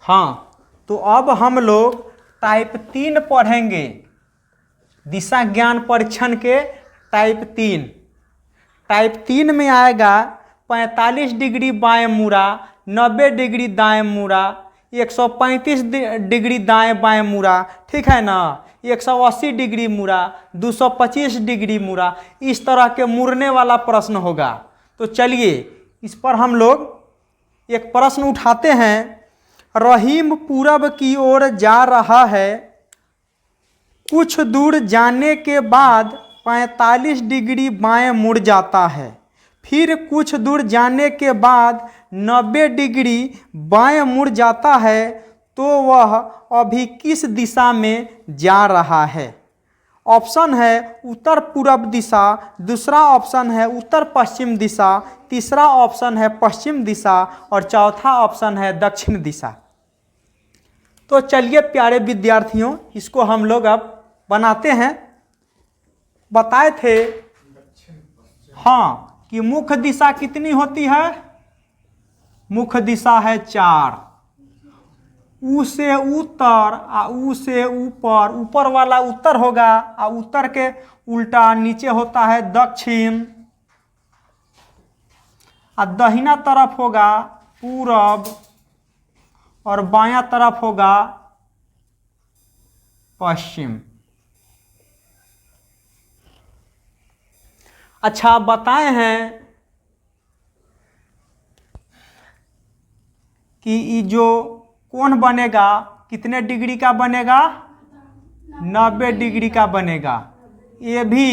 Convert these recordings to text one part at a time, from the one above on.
हाँ, तो अब हम लोग टाइप 3 पढ़ेंगे, दिशा ज्ञान परीक्षण के टाइप 3 में आएगा 45 डिग्री बाएं मुड़ा, 90 डिग्री दाएं मुड़ा, 135 डिग्री दाएं बाएं मुड़ा, ठीक है ना, 180 डिग्री मुड़ा, 225 डिग्री मुड़ा, इस तरह के मुड़ने वाला प्रश्न होगा। तो चलिए इस पर हम लोग एक प्रश्न उठाते हैं। रहीम पूरब की ओर जा रहा है, कुछ दूर जाने के बाद 45 डिग्री बाएं मुड़ जाता है, फिर कुछ दूर जाने के बाद 90 डिग्री बाएं मुड़ जाता है, तो वह अभी किस दिशा में जा रहा है? ऑप्शन है उत्तर पूर्व दिशा, दूसरा ऑप्शन है उत्तर पश्चिम दिशा, तीसरा ऑप्शन है पश्चिम दिशा और चौथा ऑप्शन है दक्षिण दिशा। तो चलिए प्यारे विद्यार्थियों, इसको हम लोग अब बनाते हैं। बताए थे हाँ कि मुख्य दिशा कितनी होती है? मुख्य दिशा है 4। ऊ से उत्तर आ ऊ से ऊपर, ऊपर वाला उत्तर होगा आ उत्तर के उल्टा नीचे होता है दक्षिण, आ दहिना तरफ होगा पूरब और बायां तरफ होगा पश्चिम। अच्छा, बताए हैं कि ये जो कोण बनेगा कितने डिग्री का बनेगा? 90 डिग्री का बनेगा। ये भी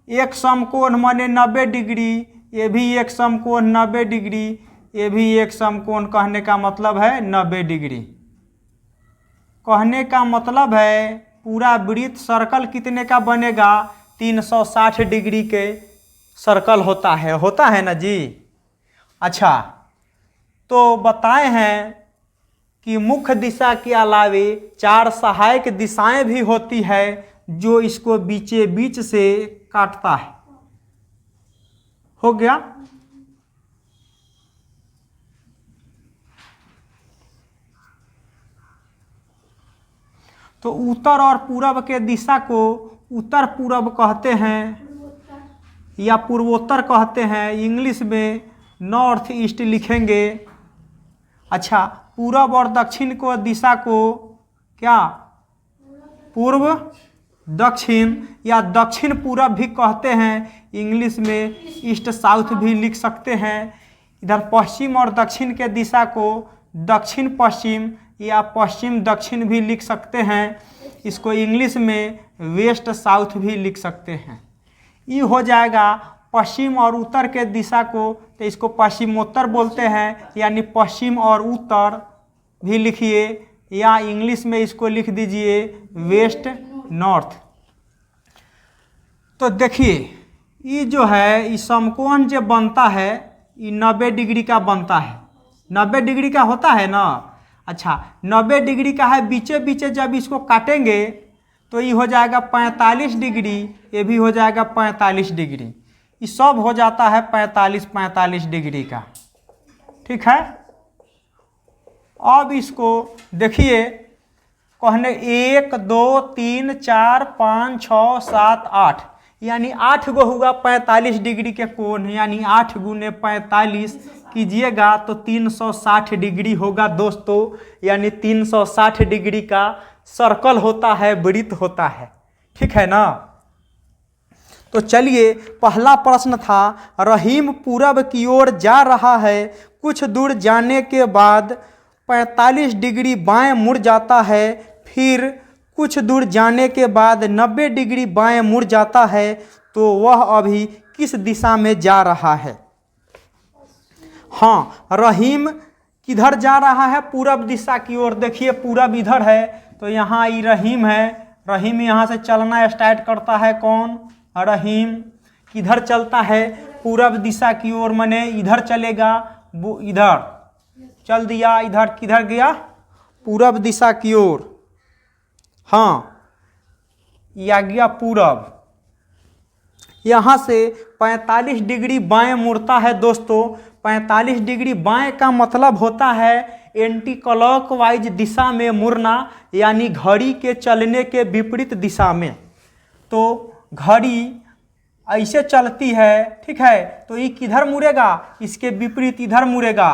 एक समकोण माने 90 डिग्री, ये भी एक समकोण 90 डिग्री, ये भी एक समकोण, कहने का मतलब है 90 डिग्री। कहने का मतलब है पूरा वृत्त सर्कल कितने का बनेगा? 360 डिग्री के सर्कल होता है ना जी। अच्छा, तो बताए हैं कि मुख्य दिशा के अलावे 4 सहायक दिशाएं भी होती है जो इसको बीचे बीच से काटता है। हो गया? तो उत्तर और पूरब के दिशा को उत्तर पूरब कहते हैं या पूर्वोत्तर कहते हैं, इंग्लिश में नॉर्थ ईस्ट लिखेंगे। अच्छा, पूरब और दक्षिण को दिशा को क्या? पूर्व दक्षिण या दक्षिण पूरब भी कहते हैं, इंग्लिश में ईस्ट साउथ भी लिख सकते हैं। इधर पश्चिम और दक्षिण के दिशा को दक्षिण पश्चिम या पश्चिम दक्षिण भी लिख सकते हैं, इसको इंग्लिश में वेस्ट साउथ भी लिख सकते हैं। ये हो जाएगा पश्चिम और उत्तर के दिशा को, तो इसको पश्चिमोत्तर बोलते हैं, यानी पश्चिम और उत्तर भी लिखिए, या इंग्लिश में इसको लिख दीजिए वेस्ट नॉर्थ। तो देखिए ये जो है ये समकोण जो बनता है ये 90 डिग्री का बनता है। 90 डिग्री का होता है ना। अच्छा, 90 डिग्री का है, बीचे बीचे जब इसको काटेंगे तो ये हो जाएगा 45 डिग्री, ये भी हो जाएगा 45 डिग्री, ये सब हो जाता है 45 डिग्री का। ठीक है, अब इसको देखिए, कहने 1 2 3 4 5 6 7 8, यानी 8 गो हुआ 45 डिग्री के कोण, यानी 8 गुने 45 कीजिएगा तो 360 डिग्री होगा दोस्तों, यानी 360 डिग्री का सर्कल होता है, वृत्त होता है। ठीक है ना। तो चलिए, पहला प्रश्न था रहीम पूरब की ओर जा रहा है, कुछ दूर जाने के बाद 45 डिग्री बाएं मुड़ जाता है, फिर कुछ दूर जाने के बाद 90 डिग्री बाएं मुड़ जाता है, तो वह अभी किस दिशा में जा रहा है? हाँ, रहीम किधर जा रहा है? पूरब दिशा की ओर। देखिए पूरब इधर है, तो यहाँ ये रहीम है, रहीम यहाँ से चलना स्टार्ट करता है। कौन? रहीम किधर चलता है? पूरब दिशा की ओर, माने इधर चलेगा, वो इधर चल दिया, इधर किधर गया? पूरब दिशा की ओर। हाँ, या गया पूरब। यहाँ से 45 डिग्री बाएं मुड़ता है दोस्तों, 45 डिग्री बाएं का मतलब होता है एंटी क्लॉकवाइज दिशा में मुड़ना, यानी घड़ी के चलने के विपरीत दिशा में। तो घड़ी ऐसे चलती है, ठीक है, तो ये किधर मुड़ेगा, इसके विपरीत इधर मुड़ेगा,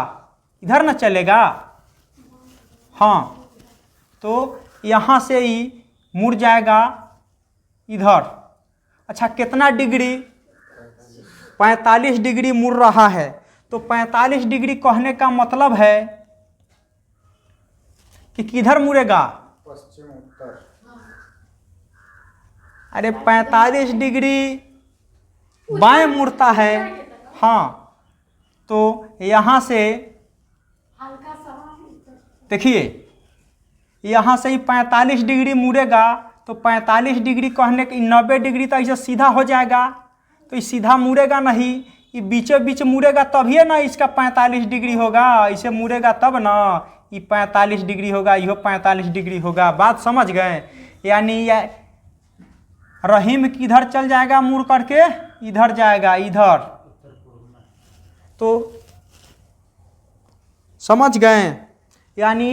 इधर ना चलेगा। हाँ, तो यहाँ से ही मुड़ जाएगा इधर। अच्छा, कितना डिग्री, 45 डिग्री मुड़ रहा है। तो 45 डिग्री कहने का मतलब है कि किधर मुड़ेगा, पश्चिम उत्तर। अरे 45 डिग्री बाएं मुड़ता है। हाँ, तो यहाँ से देखिए, यहाँ से ही 45 डिग्री मुड़ेगा। तो 45 डिग्री कहने के 90 डिग्री तो ऐसे सीधा हो जाएगा, तो ये सीधा मुड़ेगा नहीं, ये बीचों बीच मुड़ेगा तभी ना इसका 45 डिग्री होगा। ऐसे मुड़ेगा तब ना ये 45 डिग्री होगा, यह 45 डिग्री होगा। बात समझ गए। यानी ये रहीम किधर चल जाएगा, मुड़ करके इधर जाएगा, इधर। तो समझ गए। यानी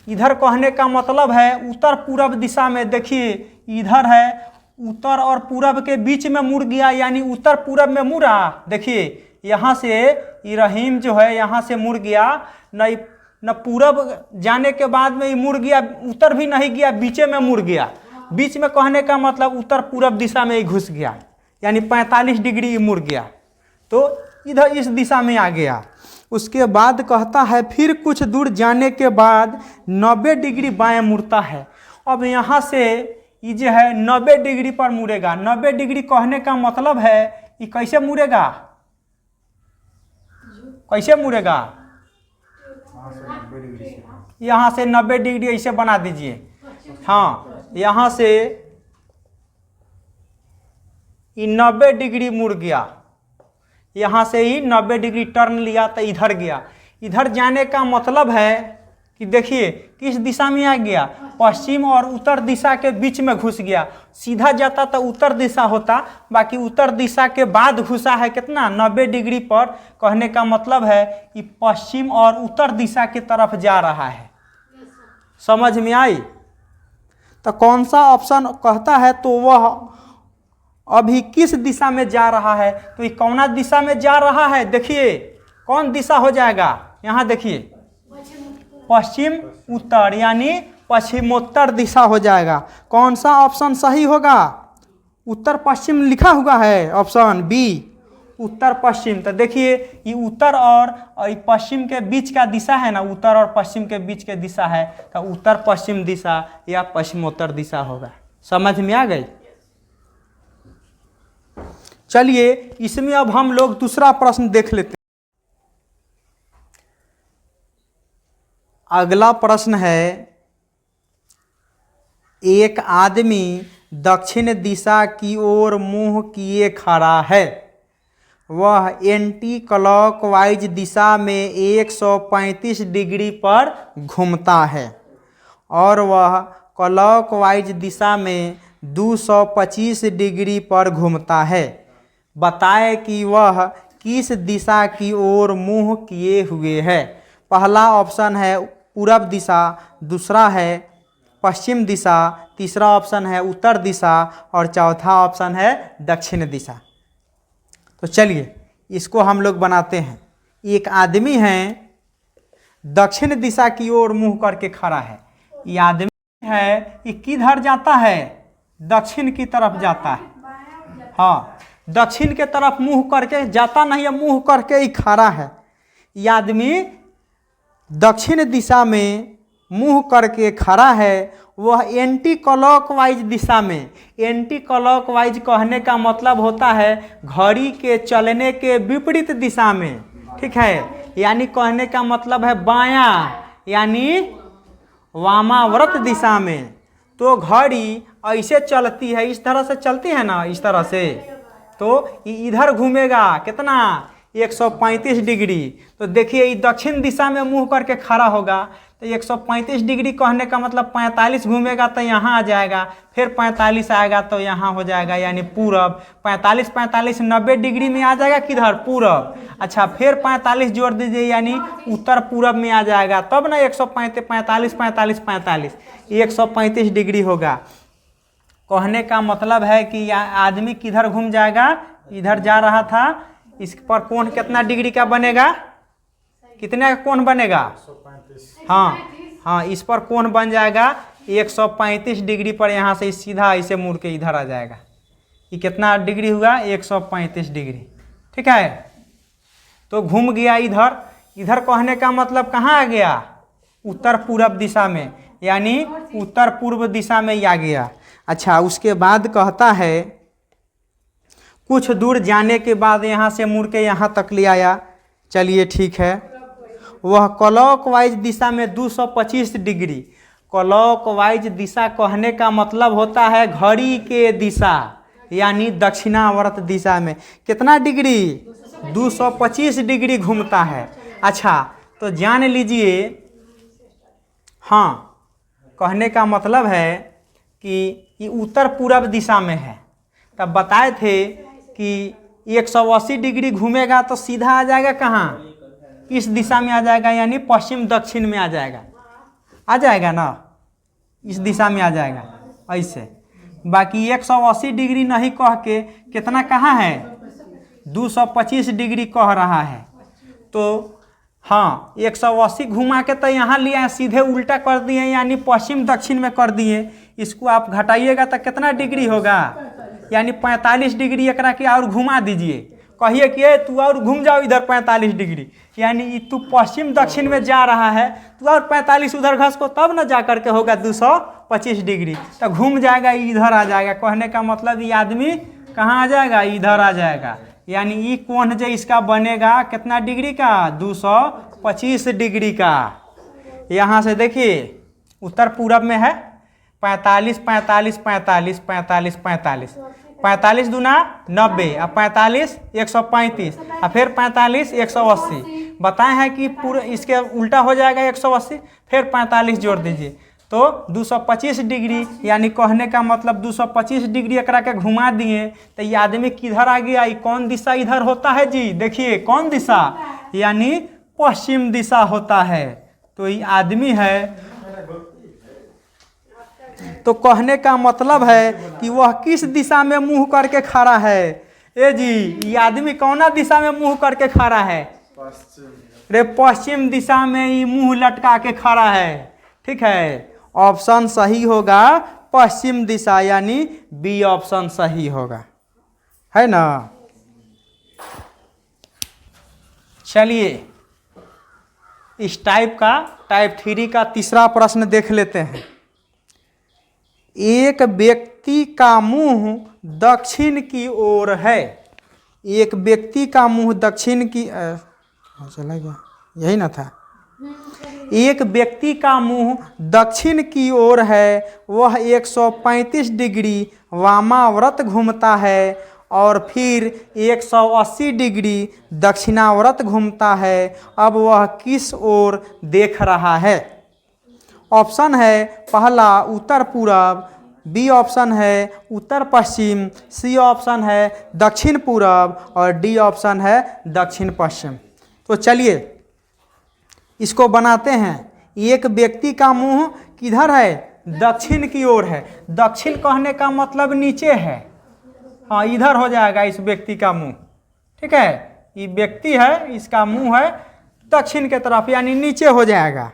इधर कहने का मतलब है उत्तर पूर्व दिशा में। देखिए इधर है, उत्तर और पूरब के बीच में मुड़ गया, यानी उत्तर पूरब में मुड़ा। देखिए यहाँ से ये रहीम जो है यहाँ से मुड़ गया, न पूरब जाने के बाद में ये मुड़ गया, उत्तर भी नहीं गया, बीचे में मुड़ गया। बीच में कहने का मतलब उत्तर पूरब दिशा में ही घुस गया, यानी 45 डिग्री मुड़ गया, तो इधर इस दिशा में आ गया। उसके बाद कहता है फिर कुछ दूर जाने के बाद 90 डिग्री बाएं मुड़ता है। अब यहाँ से ये जो है 90 डिग्री पर मुड़ेगा। 90 डिग्री कहने का मतलब है ये कैसे मुड़ेगा, कैसे मुड़ेगा, यहाँ से 90 डिग्री ऐसे बना दीजिए। हाँ, यहाँ से ये 90 डिग्री मुड़ गया, यहाँ से ही 90 डिग्री टर्न लिया तो इधर गया। इधर जाने का मतलब है कि देखिए किस दिशा में आ गया, पश्चिम और उत्तर दिशा के बीच में घुस गया। सीधा जाता तो उत्तर दिशा होता, बाकी उत्तर दिशा के बाद घुसा है कितना, 90 डिग्री पर। कहने का मतलब है कि पश्चिम और उत्तर दिशा की तरफ जा रहा है। समझ में आई। तो कौन सा ऑप्शन कहता है, तो वह अभी किस दिशा में जा रहा है। तो ये कौन दिशा में जा रहा है, देखिए कौन दिशा हो जाएगा, यहाँ देखिए पश्चिम उत्तर, यानी पश्चिमोत्तर दिशा हो जाएगा। कौन सा ऑप्शन सही होगा, उत्तर पश्चिम लिखा हुआ है, ऑप्शन बी उत्तर पश्चिम। तो देखिए ये उत्तर और पश्चिम के बीच का दिशा है ना, उत्तर और पश्चिम के बीच के दिशा है, तो उत्तर पश्चिम दिशा या पश्चिमोत्तर दिशा होगा। समझ में आ गई। चलिए इसमें अब हम लोग दूसरा प्रश्न देख लेते हैं। अगला प्रश्न है, एक आदमी दक्षिण दिशा की ओर मुंह किए खड़ा है। वह एंटी क्लॉकवाइज दिशा में 135 डिग्री पर घूमता है और वह क्लॉकवाइज दिशा में 225 डिग्री पर घूमता है। बताए कि वह किस दिशा की ओर मुंह किए हुए है। पहला ऑप्शन है पूरब दिशा, दूसरा है पश्चिम दिशा, तीसरा ऑप्शन है उत्तर दिशा और चौथा ऑप्शन है दक्षिण दिशा। तो चलिए इसको हम लोग बनाते हैं। एक आदमी है दक्षिण दिशा की ओर मुंह करके खड़ा है। ये आदमी है ये किधर जाता है, दक्षिण की तरफ जाता है। हाँ, दक्षिण के तरफ मुंह करके जाता नहीं है, मुंह करके ही खड़ा है। ये आदमी दक्षिण दिशा में मुंह करके खड़ा है। वह एंटी क्लॉकवाइज दिशा में, एंटी क्लॉकवाइज कहने का मतलब होता है घड़ी के चलने के विपरीत दिशा में, ठीक है। यानी कहने का मतलब है बायां, यानी वामावर्त दिशा में। तो घड़ी ऐसे चलती है, इस तरह से चलती है ना, इस तरह से, तो इधर घूमेगा कितना, 135 डिग्री। तो देखिए ये दक्षिण दिशा में मुंह करके खड़ा होगा, तो 135 डिग्री कहने का मतलब 45 घूमेगा तो यहाँ आ जाएगा, फिर 45 आएगा तो यहाँ हो जाएगा यानी पूरब। 45 45 90 डिग्री में आ जाएगा किधर, पूरब। अच्छा फिर 45 जोड़ दीजिए यानी उत्तर पूरब में आ जाएगा, तब ना 135 45 45 45 135 डिग्री होगा। कहने का मतलब है कि आदमी किधर घूम जाएगा, इधर जा रहा था, इस पर कोण कितना डिग्री का बनेगा, कितने का कोण बनेगा, हाँ इस पर कोण बन जाएगा 135 डिग्री पर। यहाँ से सीधा इसे मुड़ के इधर आ जाएगा। ये कितना डिग्री हुआ, 135 डिग्री। ठीक है, तो घूम गया इधर। इधर कहने का मतलब कहाँ आ गया, उत्तर पूरब दिशा में, यानी उत्तर पूर्व दिशा में ही आ गया। अच्छा उसके बाद कहता है कुछ दूर जाने के बाद यहाँ से मुड़ के यहाँ तक ले आया। चलिए ठीक है, वह क्लॉकवाइज दिशा में 225 डिग्री। क्लॉकवाइज दिशा कहने का मतलब होता है घड़ी के दिशा, यानी दक्षिणावर्त दिशा में कितना डिग्री, 225 डिग्री घूमता है। अच्छा तो जान लीजिए, हाँ कहने का मतलब है कि ये उत्तर पूरब दिशा में है। तब बताए थे कि 180 डिग्री घूमेगा तो सीधा आ जाएगा कहाँ, इस दिशा में आ जाएगा, यानी पश्चिम दक्षिण में आ जाएगा ना, इस दिशा में आ जाएगा ऐसे। बाकी 180 डिग्री नहीं कह के कितना कहाँ है, 225 डिग्री कह रहा है। तो हाँ 180 घुमा के तो यहाँ लिया, सीधे उल्टा कर दिए यानी पश्चिम दक्षिण में कर दिए। इसको आप घटाइएगा तो कितना डिग्री होगा, यानी 45 डिग्री एकरा के और घुमा दीजिए। कहिए कि तू और घूम जाओ इधर 45 डिग्री, यानी तू पश्चिम दक्षिण में जा रहा है, तू और 45 उधर घस को तब ना जा करके होगा 225 डिग्री, तो घूम जाएगा इधर आ जाएगा। कहने का मतलब ये आदमी कहाँ आ जाएगा, इधर आ जाएगा। यानी ये कोण जो इसका बनेगा कितना डिग्री का, 225 डिग्री का। यहाँ से देखिए उत्तर पूरब में है 45 45 45 45 45 45 दूना 90 और 45 135 और फिर 45 180। बताए हैं कि पूरा इसके उल्टा हो जाएगा 180, फिर 45 जोड़ दीजिए तो 225 डिग्री। यानी कहने का मतलब 225 डिग्री एकरा के घुमा दिए तो ये आदमी किधर आ गया। ये कौन दिशा इधर होता है जी, देखिए कौन दिशा, यानी पश्चिम दिशा होता है। तो ये आदमी है। तो कहने का मतलब है कि वह किस दिशा में मुंह करके खड़ा है। ए जी ये आदमी कौना दिशा में मुंह करके खड़ा है, रे पश्चिम दिशा में ये मुंह लटका के खड़ा है। ठीक है, ऑप्शन सही होगा पश्चिम दिशा, यानी बी ऑप्शन सही होगा, है ना। चलिए इस टाइप 3 का तीसरा प्रश्न देख लेते हैं। एक व्यक्ति का मुंह दक्षिण की ओर है। एक व्यक्ति का मुंह दक्षिण की चला गया, यही ना था। एक व्यक्ति का मुंह दक्षिण की ओर है, वह 135 डिग्री वामाव्रत घूमता है और फिर 180 डिग्री दक्षिणाव्रत घूमता है। अब वह किस ओर देख रहा है। ऑप्शन है पहला उत्तर पूरब, बी ऑप्शन है उत्तर पश्चिम, सी ऑप्शन है दक्षिण पूरब और डी ऑप्शन है दक्षिण पश्चिम। तो चलिए इसको बनाते हैं। एक व्यक्ति का मुंह किधर है, दक्षिण की ओर है। दक्षिण कहने का मतलब नीचे है, हाँ इधर हो जाएगा इस व्यक्ति का मुंह। ठीक है, ये व्यक्ति है, इसका मुंह है दक्षिण के तरफ, यानी नीचे हो जाएगा।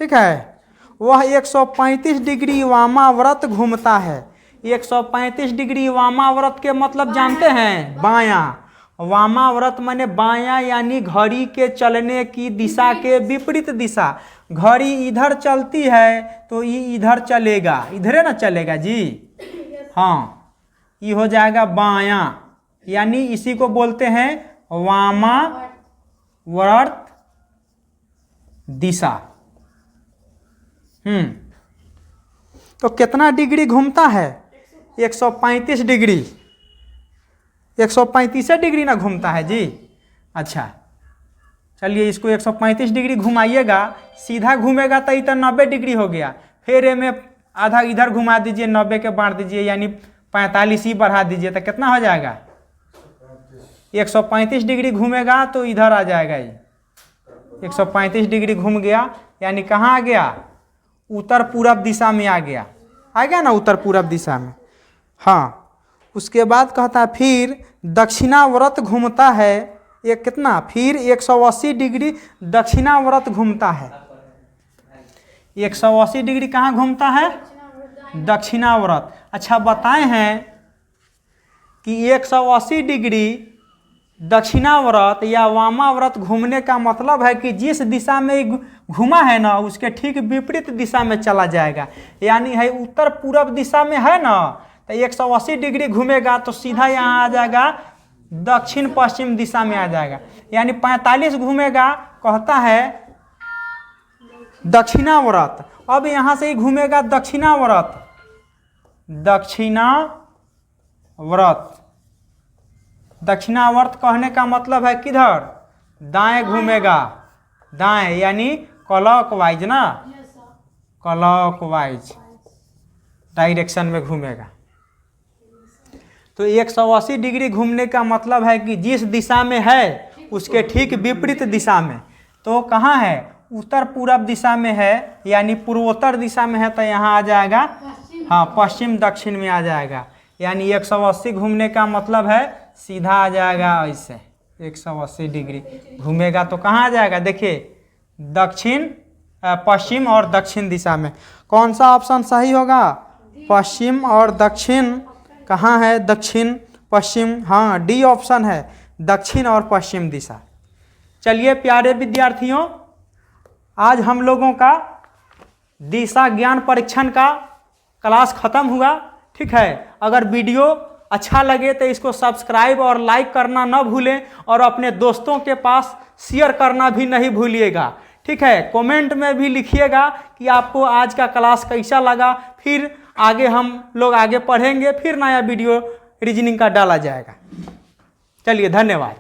ठीक है, वह 135 डिग्री वामाव्रत घूमता है। 135 डिग्री वामाव्रत के मतलब जानते हैं, बायां। वामाव्रत माने बायां, यानी घड़ी के चलने की दिशा के विपरीत दिशा। घड़ी इधर चलती है तो ये इधर चलेगा, इधरे ना चलेगा जी, हाँ ये हो जाएगा बायां, यानी इसी को बोलते हैं वामाव्रत दिशा। तो कितना डिग्री घूमता है, 135 डिग्री। 135 डिग्री ना घूमता है जी। अच्छा चलिए इसको 135 डिग्री घुमाइएगा, सीधा घूमेगा तो इधर 90 डिग्री हो गया। फिर ये में आधा इधर घुमा दीजिए, 90 के बांट दीजिए, यानी 45 ही बढ़ा दीजिए तो कितना हो जाएगा? 135 डिग्री घूमेगा तो इधर आ जाएगा ये 135 डिग्री घूम गया, यानी कहाँ आ गया? उत्तर पूरब दिशा में आ गया ना, उत्तर पूरब दिशा में। हाँ, उसके बाद कहता है फिर दक्षिणावर्त घूमता है, ये कितना? फिर 180 डिग्री दक्षिणावर्त घूमता है। 180 डिग्री कहाँ घूमता है? दक्षिणावर्त। अच्छा बताए हैं कि 180 डिग्री दक्षिणावर्त या वामावर्त घूमने का मतलब है कि जिस दिशा में घूमा है ना उसके ठीक विपरीत दिशा में चला जाएगा। यानी है उत्तर पूरब दिशा में है ना, तो 180 डिग्री घूमेगा तो सीधा यहाँ आ जाएगा दक्षिण पश्चिम दिशा में आ जाएगा। यानी 45 घूमेगा, कहता है दक्षिणावर्त। अब यहाँ से ही घूमेगा दक्षिणावर्त, दक्षिणावर्त। दक्षिणावर्त कहने का मतलब है किधर? दाएं घूमेगा, दाएं यानी क्लॉकवाइज ना, क्लॉकवाइज डायरेक्शन में घूमेगा। तो 180 डिग्री घूमने का मतलब है कि जिस दिशा में है उसके ठीक विपरीत दिशा में। तो कहाँ है? उत्तर पूरब दिशा में है, यानी पूर्वोत्तर दिशा में है तो यहाँ आ जाएगा, हाँ पश्चिम दक्षिण में आ जाएगा। यानी 180 घूमने का मतलब है सीधा आ जाएगा ऐसे 180 डिग्री घूमेगा तो कहाँ आ जाएगा? देखिए दक्षिण पश्चिम और दक्षिण दिशा में। कौन सा ऑप्शन सही होगा? पश्चिम और दक्षिण। कहाँ है दक्षिण पश्चिम? हाँ डी ऑप्शन है, दक्षिण और पश्चिम दिशा। चलिए प्यारे विद्यार्थियों, आज हम लोगों का दिशा ज्ञान परीक्षण का क्लास ख़त्म हुआ। ठीक है, अगर वीडियो अच्छा लगे तो इसको सब्सक्राइब और लाइक करना न भूलें और अपने दोस्तों के पास शेयर करना भी नहीं भूलिएगा। ठीक है, कमेंट में भी लिखिएगा कि आपको आज का क्लास कैसा लगा। फिर आगे हम लोग आगे पढ़ेंगे, फिर नया वीडियो रीजनिंग का डाला जाएगा। चलिए धन्यवाद।